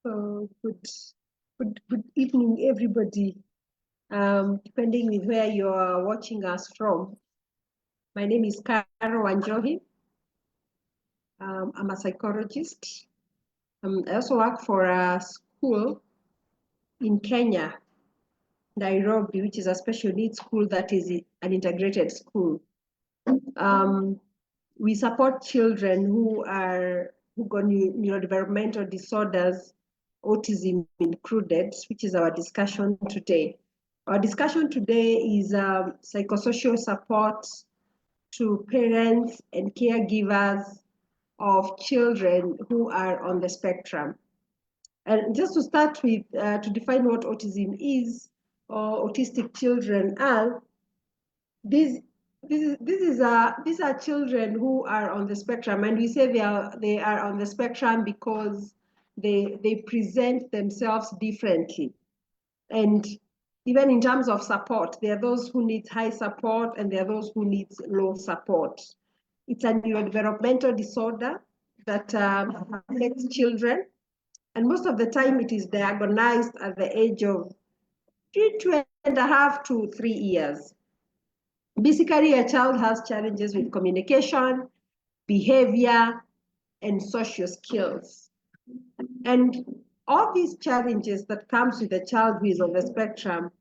Good evening, everybody, depending with where you're watching us from. My name is Wanjohi. I'm a psychologist. I also work for a school in Kenya, Nairobi, which is a special needs school that is an integrated school. We support children who got neurodevelopmental disorders, autism included, which is our discussion today. Our discussion today is psychosocial support to parents and caregivers of children who are on the spectrum. And just to start with, to define what autism is, or autistic children are, these are children who are on the spectrum, and we say they are on the spectrum because they present themselves differently. And even in terms of support, there are those who need high support and there are those who need low support. It's a neurodevelopmental disorder that affects children, and most of the time it is diagnosed at the age of 2.5 to 3 years. Basically, a child has challenges with communication, behavior, and social skills. And all these challenges that comes with a child who is on the spectrum,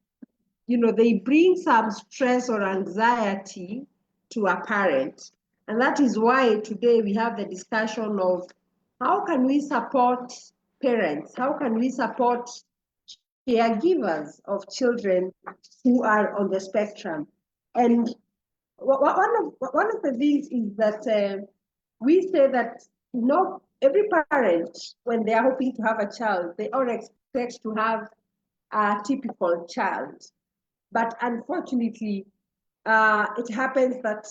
they bring some stress or anxiety to a parent. And that is why today we have the discussion of how can we support parents? How can we support caregivers of children who are on the spectrum? And one of the things is that we say that every parent, when they are hoping to have a child, they all expect to have a typical child. But unfortunately, it happens that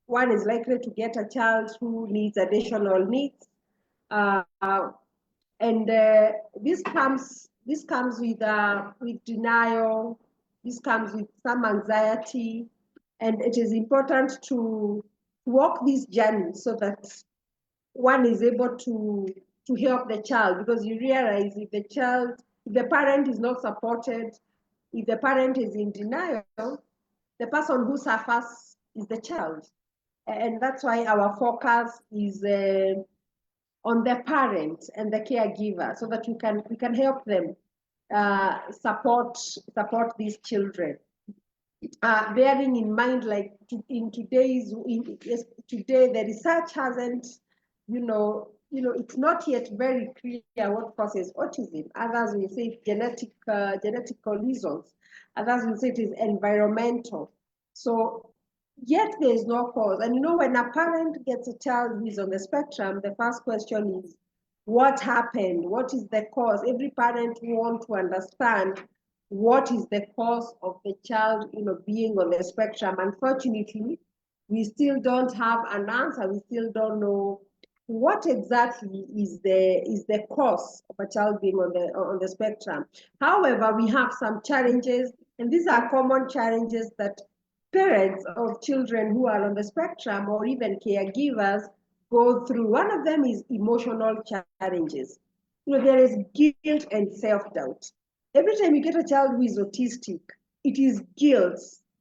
one is likely to get a child who needs additional needs, and this comes with denial. This comes with some anxiety, and it is important to walk this journey so that one is able to help the child, because you realize if the parent is not supported, if the parent is in denial, the person who suffers is the child. And that's why our focus is on the parent and the caregiver, so that we can help them support these children. Bearing in mind, like today the research hasn't, it's not yet very clear what causes autism. Others will say genetical reasons. Others will say it is environmental. So yet there is no cause. And when a parent gets a child who is on the spectrum, the first question is, what happened? What is the cause? Every parent wants to understand what is the cause of the child, being on the spectrum. Unfortunately, we still don't have an answer. We still don't know what exactly is the cause of a child being on the spectrum. However, we have some challenges, and these are common challenges that parents of children who are on the spectrum or even caregivers go through. One of them is emotional challenges. There is guilt and self-doubt. Every time you get a child who is autistic, it is guilt,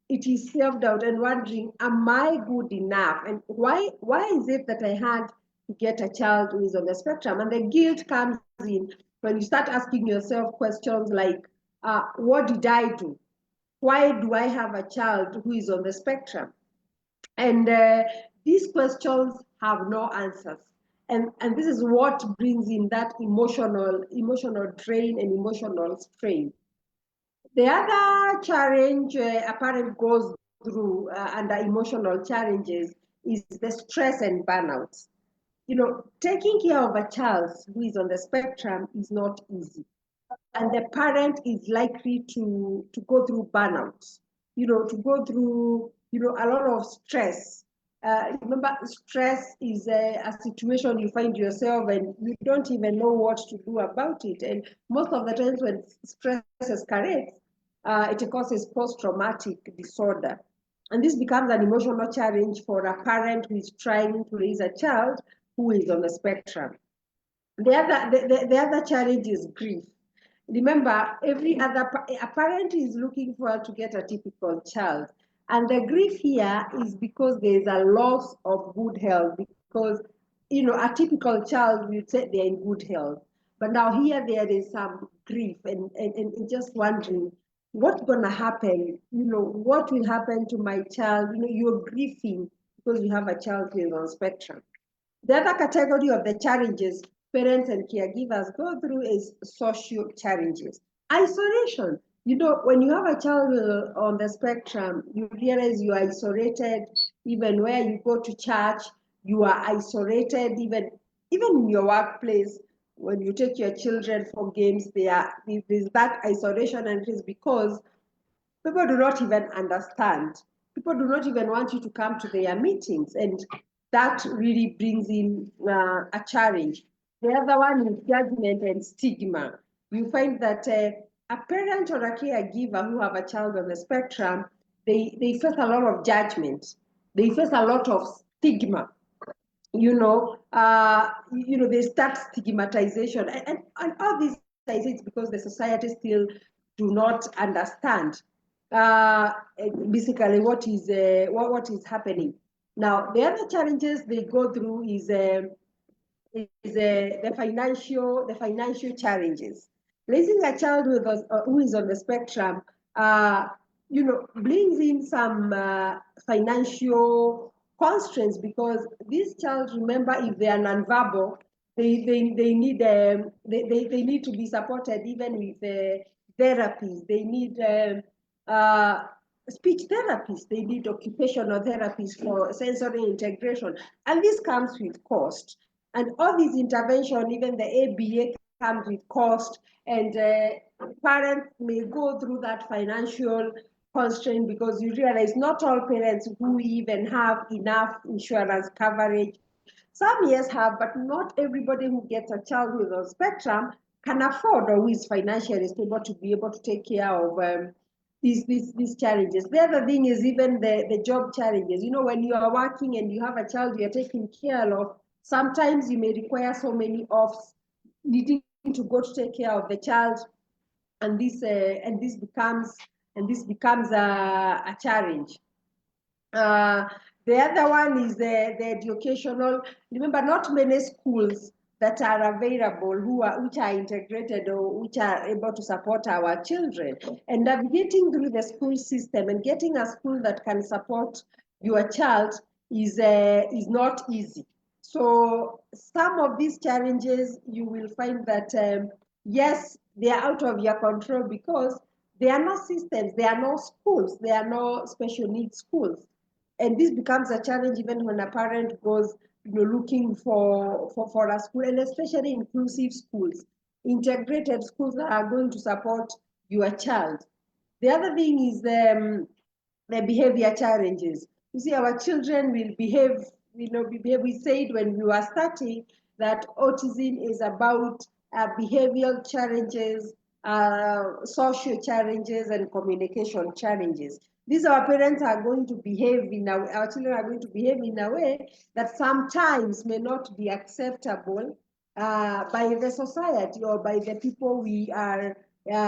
it is self-doubt, and wondering, am I good enough? And why is it that I had to get a child who is on the spectrum? And the guilt comes in when you start asking yourself questions like, what did I do? Why do I have a child who is on the spectrum? And these questions have no answers. And this is what brings in that emotional drain and emotional strain. The other challenge a parent goes through under emotional challenges is the stress and burnout. Taking care of a child who is on the spectrum is not easy. And the parent is likely to go through burnout, to go through, a lot of stress. Remember, stress is a situation you find yourself and you don't even know what to do about it. And most of the times when stress escalates, it causes post-traumatic disorder. And this becomes an emotional challenge for a parent who is trying to raise a child who is on the spectrum. The other challenge is grief. Remember, a parent is looking forward to get a typical child. And the grief here is because there is a loss of good health. Because, a typical child, we say they're in good health. But now here there is some grief and just wondering what's going to happen. What will happen to my child? You're grieving because you have a child who is on spectrum. The other category of the challenges parents and caregivers go through is social challenges. Isolation. When you have a child on the spectrum, you realize you are isolated. Even where you go to church, you are isolated. Even in your workplace, when you take your children for games, there's that isolation, and it is because people do not even understand. People do not even want you to come to their meetings, and that really brings in a challenge. The other one is judgment and stigma. You find that a parent or a caregiver who have a child on the spectrum, they face a lot of judgment. They face a lot of stigma. They start stigmatization, and all these, I say, it's because the society still do not understand uh, basically what is happening. Now, the other challenges they go through is the financial challenges. Raising a child who is on the spectrum, brings in some financial constraints, because these child, remember, if they are nonverbal, they need to be supported even with therapies. They need speech therapists. They need occupational therapists for sensory integration, and this comes with cost. And all these intervention, even the ABA, comes with cost, and parents may go through that financial constraint, because you realize not all parents who even have enough insurance coverage. Some, yes, have, but not everybody who gets a child with a spectrum can afford, or who is financially stable to be able to take care of these challenges. The other thing is even the job challenges. When you are working and you have a child you're taking care of, sometimes you may require so many offs, needing to go to take care of the child, and this becomes a challenge. The other one is the educational. Remember, not many schools that are available which are integrated or which are able to support our children. And navigating through the school system and getting a school that can support your child is not easy. So some of these challenges, you will find that yes, they are out of your control, because there are no systems, there are no schools, there are no special needs schools. And this becomes a challenge even when a parent goes looking for a school, and especially inclusive schools, integrated schools that are going to support your child. The other thing is the behavior challenges. You see, our children will behave. We said when we were starting that autism is about behavioral challenges, social challenges, and communication challenges. These our parents are going to behave in our children are going to behave in a way that sometimes may not be acceptable by the society or by the people we are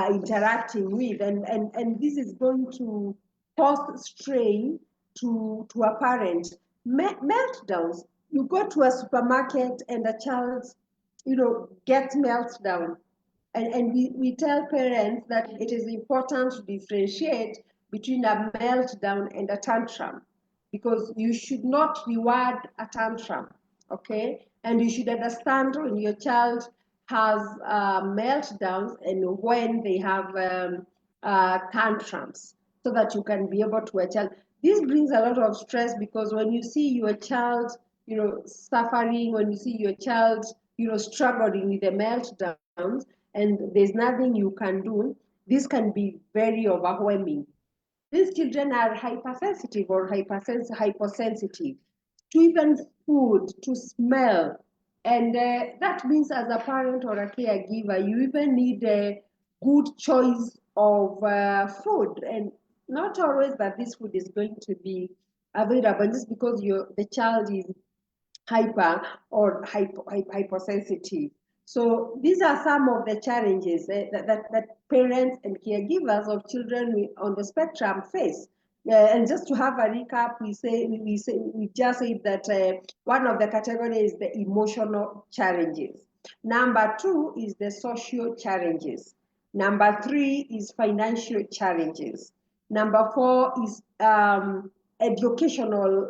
interacting with, and this is going to cause strain to a parent. Meltdowns. You go to a supermarket and a child, gets meltdown. And we tell parents that it is important to differentiate between a meltdown and a tantrum, because you should not reward a tantrum, okay? And you should understand when your child has meltdowns and when they have tantrums, so that you can be able to child. This brings a lot of stress, because when you see your child, suffering, when you see your child, struggling with the meltdowns, and there's nothing you can do, this can be very overwhelming. These children are hypersensitive or hypersensitive to even food, to smell. And that means as a parent or a caregiver, you even need a good choice of food. And not always that this food is going to be available just because the child is hyper or hypersensitive. So these are some of the challenges that parents and caregivers of children on the spectrum face. And just to have a recap, we just said that one of the categories is the emotional challenges. Number two is the social challenges. Number three is financial challenges. Number four is educational,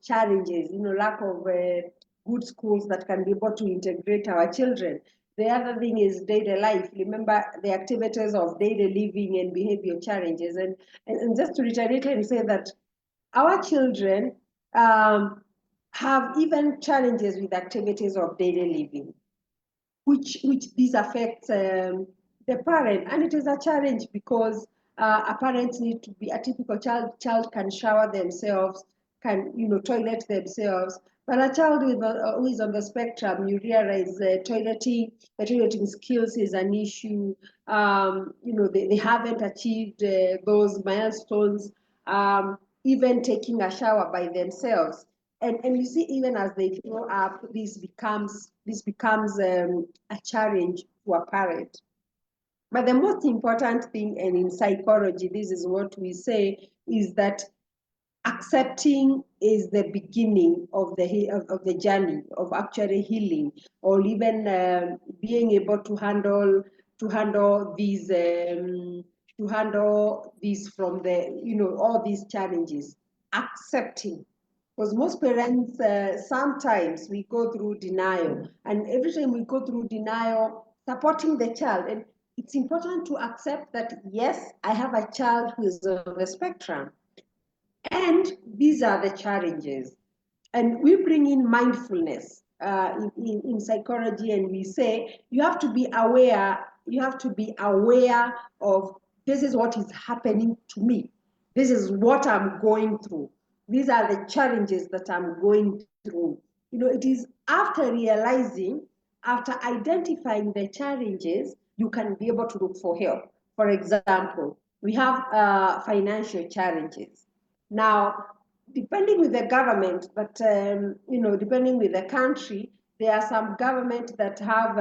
challenges, lack of good schools that can be able to integrate our children. The other thing is daily life. Remember the activities of daily living and behavior challenges. And just to reiterate and say that our children have even challenges with activities of daily living, which this affects the parent. And it is a challenge because a parent need to be a typical child can shower themselves, can toilet themselves, but a child who is on the spectrum, you realize the toileting skills is an issue. They haven't achieved those milestones, even taking a shower by themselves. And you see, even as they grow up, this becomes a challenge to a parent. But the most important thing, and in psychology, this is what we say, is that accepting is the beginning of the journey of actually healing, or even being able to handle these from the all these challenges. Accepting, because most parents sometimes we go through denial, and every time we go through denial, supporting the child. And it's important to accept that yes, I have a child who is on the spectrum, and these are the challenges. And we bring in mindfulness in psychology, and we say you have to be aware. You have to be aware of, this is what is happening to me. This is what I'm going through. These are the challenges that I'm going through. It is after realizing, after identifying the challenges, you can be able to look for help. For example, we have financial challenges. Now, depending with the government, but depending with the country, there are some government that have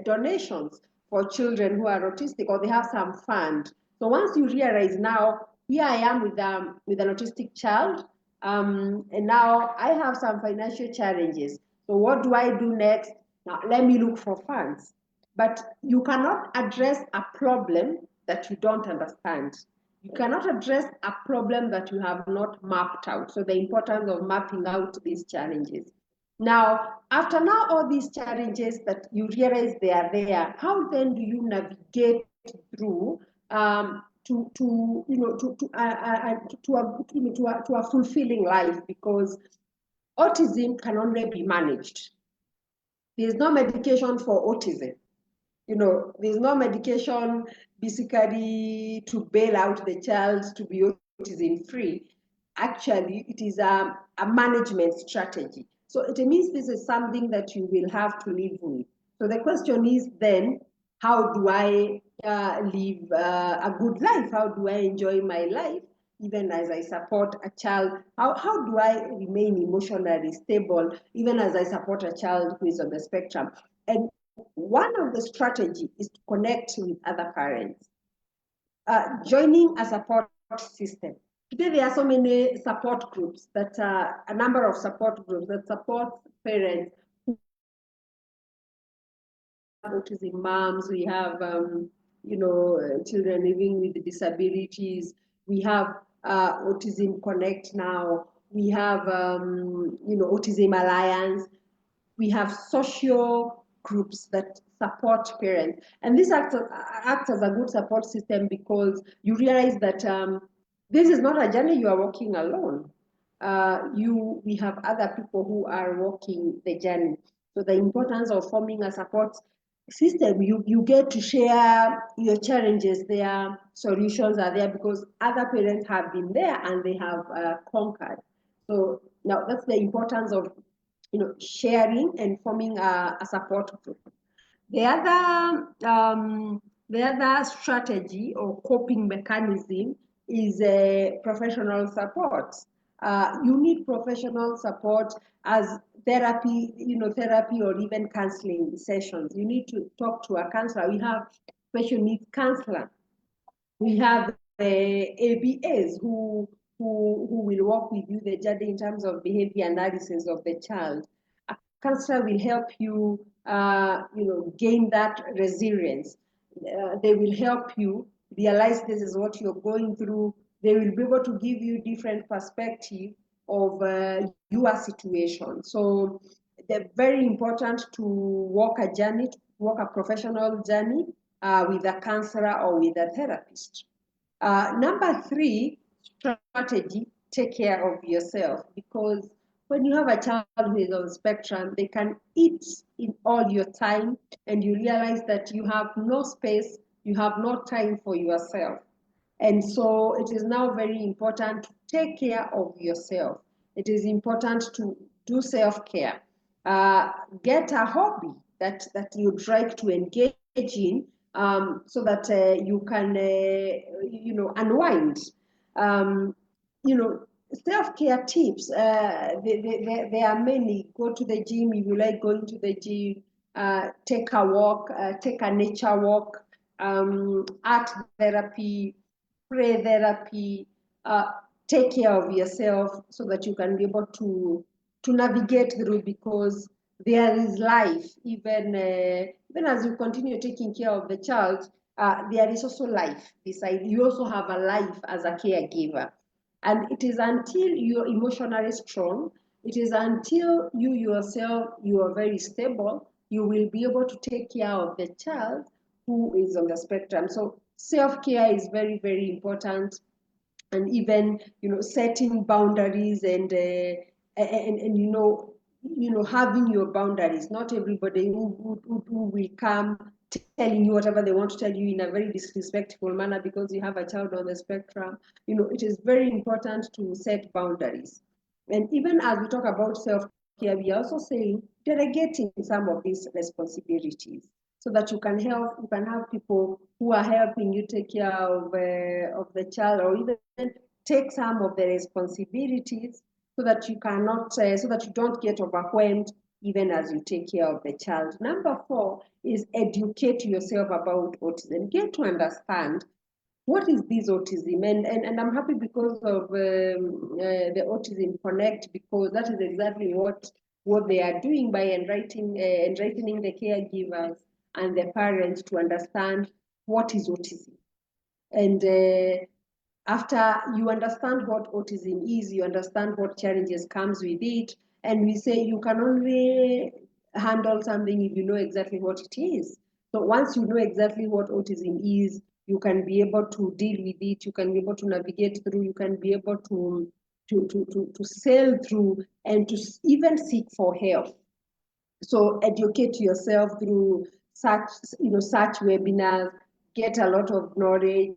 donations for children who are autistic, or they have some fund. So once you realize, now here I am with an autistic child, and now I have some financial challenges. So what do I do next? Now let me look for funds. But you cannot address a problem that you don't understand. You cannot address a problem that you have not mapped out. So the importance of mapping out these challenges. Now, after now all these challenges that you realize they are there, how then do you navigate through to a fulfilling life? Because autism can only be managed. There is no medication for autism. There's no medication basically to bail out the child to be autism free. Actually, it is a management strategy. So it means this is something that you will have to live with. So the question is then, how do I live a good life? How do I enjoy my life? Even as I support a child, how do I remain emotionally stable, even as I support a child who is on the spectrum? And one of the strategies is to connect with other parents, joining a support system. Today, there are so many support groups a number of support groups that support parents who have autism moms. We have, children living with disabilities. We have Autism Connect now. We have, Autism Alliance. We have social groups that support parents. And this acts as a good support system, because you realize that this is not a journey you are walking alone. We have other people who are walking the journey. So the importance of forming a support system, you get to share your challenges there, solutions are there, because other parents have been there and they have conquered. So now that's the importance of sharing and forming a support group. The other strategy or coping mechanism is professional support. You need professional support, as therapy, therapy or even counseling sessions. You need to talk to a counselor. We have special needs counselor. We have ABAs who will work with you the journey in terms of behavior analysis of the child. A counselor will help you, gain that resilience. They will help you realize this is what you're going through. They will be able to give you different perspective of your situation. So they're very important to walk a journey, walk a professional journey with a counselor or with a therapist. Number 3 strategy, take care of yourself, because when you have a child who is on the spectrum, they can eat in all your time, and you realize that you have no space, you have no time for yourself. And so it is now very important to take care of yourself. It is important to do self-care. Get a hobby that you'd like to engage in, so that you can, unwind. Self-care tips, there are many. Go to the gym if you like going to the gym. Take a walk, take a nature walk, art therapy, play therapy. Take care of yourself so that you can be able to navigate through, because there is life, even as you continue taking care of the child. There is also life beside. You also have a life as a caregiver, and it is until you're emotionally strong, it is until you yourself, you are very stable, you will be able to take care of the child who is on the spectrum. So self-care is very, very important. And even, setting boundaries and having your boundaries. Not everybody who will come telling you whatever they want to tell you in a very disrespectful manner because you have a child on the spectrum. It is very important to set boundaries. And even as we talk about self-care, we are also saying delegating some of these responsibilities, so that you can have people who are helping you take care of the child, or even take some of the responsibilities, so that you don't get overwhelmed even as you take care of the child. Number 4 is educate yourself about autism. Get to understand what is this autism, and I'm happy because of the Autism Connect, because that is exactly what they are doing by enlightening the caregivers and the parents to understand what is autism. And after you understand what autism is, you understand what challenges comes with it, and we say you can only handle something if you know exactly what it is. So once you know exactly what autism is, you can be able to deal with it, you can be able to navigate through, you can be able to sail through, and to even seek for help. So educate yourself through such webinars, get a lot of knowledge,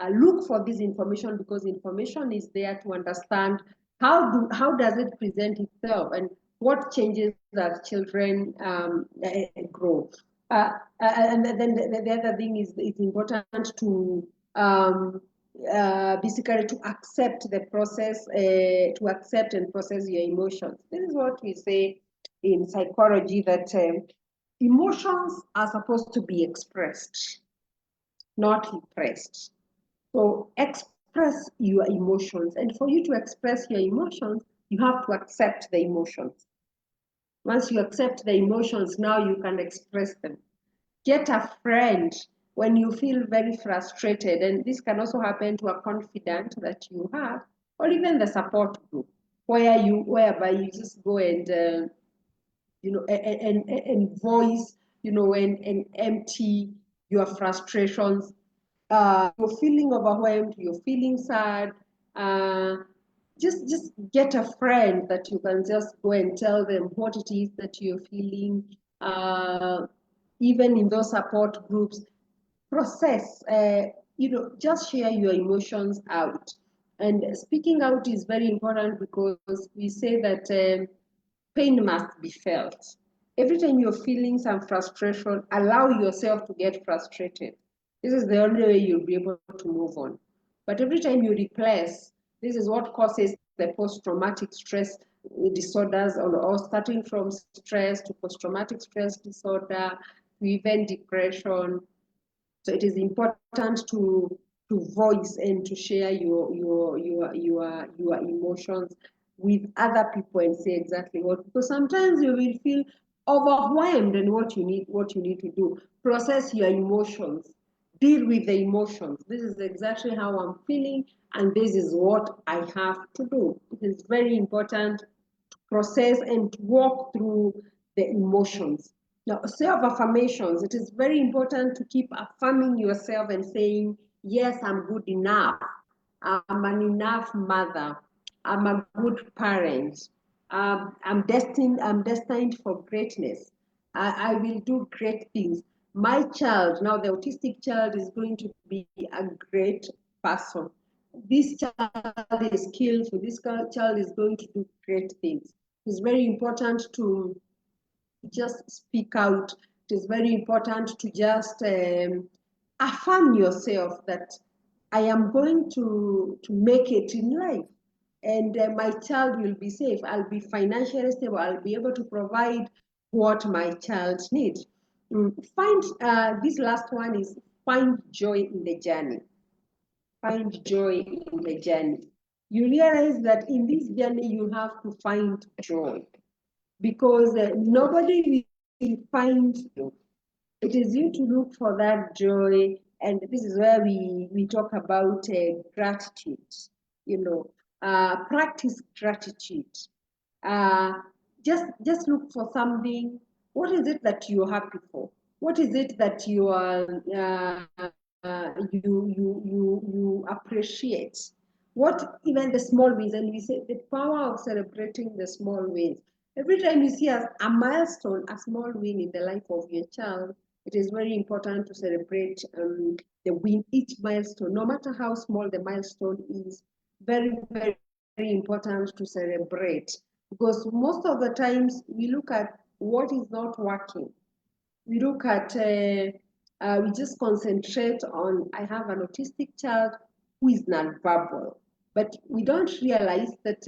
look for this information, because information is there to understand how does it present itself, and what changes as children grow. And then the other thing is, it's important to basically to accept the process, to accept and process your emotions. This is what we say in psychology, that emotions are supposed to be expressed, not repressed. So express your emotions. And for you to express your emotions, you have to accept the emotions. Once you accept the emotions, now you can express them. Get a friend when you feel very frustrated, and this can also happen to a confidant that you have, or even the support group, whereby you just go and voice, and empty your frustrations. You're feeling overwhelmed, you're feeling sad. Just get a friend that you can just go and tell them what it is that you're feeling. Even in those support groups, process. Just share your emotions out. And speaking out is very important, because we say that pain must be felt. Every time you're feeling some frustration, allow yourself to get frustrated. This is the only way you'll be able to move on. But every time you repress, this is what causes the post-traumatic stress disorders, or starting from stress to post-traumatic stress disorder to even depression. So it is important to voice and to share your emotions with other people and say exactly what, because sometimes you will feel overwhelmed, and what you need to do, process your emotions, deal with the emotions. This is exactly how I'm feeling, and this is what I have to do. It is very important to process and to walk through the emotions. Now, self-affirmations, it is very important to keep affirming yourself and saying, yes, I'm good enough. I'm an enough mother. I'm a good parent. I'm destined for greatness. I will do great things. My child, now the autistic child, is going to be a great person. This child is skillful. This child is going to do great things. It's very important to just speak out. It is very important to just affirm yourself that I am going to make it in life, and my child will be safe. I'll be financially stable. I'll be able to provide what my child needs. Find this last one is find joy in the journey. Find joy in the journey. You realize that in this journey you have to find joy, because nobody will find you. It is you to look for that joy, and this is where we talk about gratitude. Practice gratitude. Uh, just look for something. What is it that you're happy for? What is it that you are you appreciate? What, even the small wins, and we say the power of celebrating the small wins. Every time you see a milestone, a small win in the life of your child, it is very important to celebrate the win, each milestone, no matter how small the milestone is. Very, very, very important to celebrate, because most of the times we look at what is not working. We look at, we just concentrate on, I have an autistic child who is nonverbal. But we don't realize that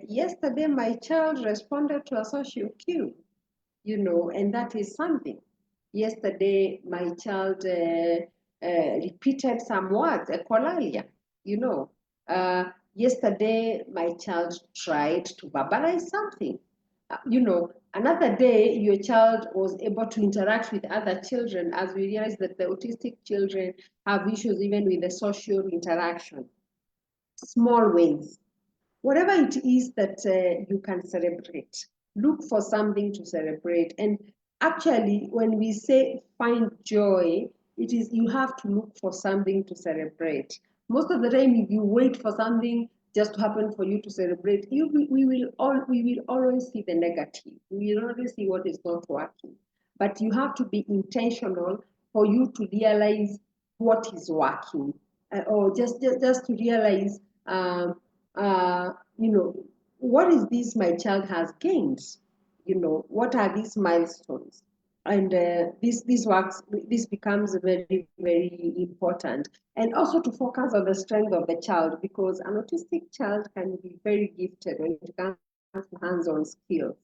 yesterday my child responded to a social cue, and that is something. Yesterday, my child repeated some words, echolalia, you know. Yesterday, my child tried to verbalize something. Another day, your child was able to interact with other children, as we realize that the autistic children have issues even with the social interaction. Small wins. Whatever it is that you can celebrate, look for something to celebrate. And actually, when we say find joy, it is you have to look for something to celebrate. Most of the time, if you wait for something just to happen for you to celebrate, we will always see the negative. We will always see what is not working. But you have to be intentional for you to realize what is working, or just to realize. What is this my child has gained? What are these milestones? And this becomes very, very important. And also to focus on the strength of the child, because an autistic child can be very gifted when it comes to hands-on skills.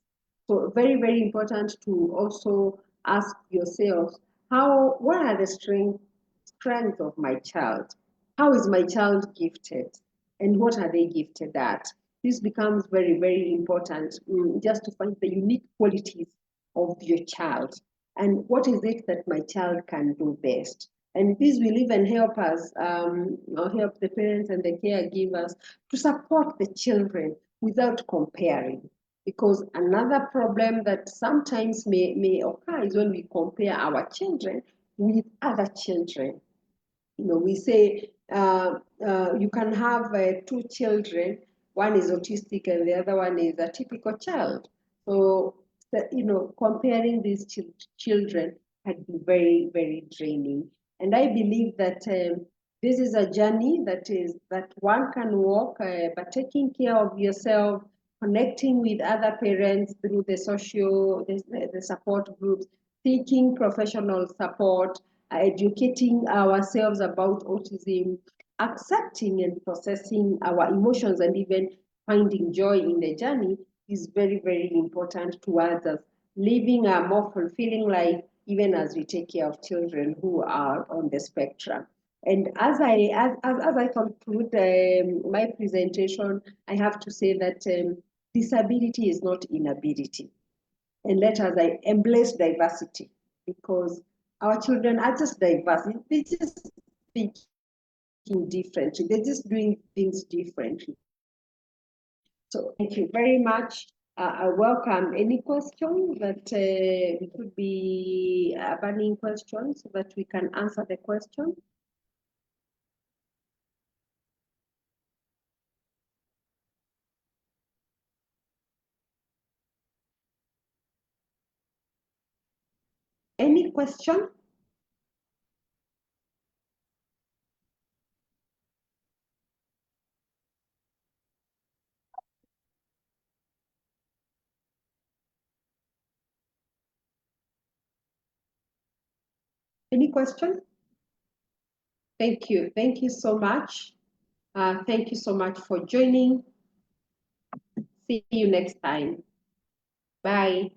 So very, very important to also ask yourselves, what are the strengths of my child? How is my child gifted? And what are they gifted at? This becomes very, very important, just to find the unique qualities of your child and what is it that my child can do best. And this will even help us, or help the parents and the caregivers to support the children without comparing. Because another problem that sometimes may occur is when we compare our children with other children. We say you can have two children, one is autistic and the other one is a typical child. So, comparing these children can be very, very draining. And I believe that this is a journey that one can walk, but taking care of yourself, connecting with other parents through the support groups, seeking professional support, educating ourselves about autism, accepting and processing our emotions, and even finding joy in the journey. is very, very important towards us living a more fulfilling life, even as we take care of children who are on the spectrum. And as I conclude my presentation, I have to say that disability is not inability. And let us embrace diversity, because our children are just diverse. They just thinking differently. They're just doing things differently. So thank you very much. I welcome any question that could be a burning question so that we can answer the question. Any question? Any question? Thank you. Thank you so much. Thank you so much for joining. See you next time. Bye.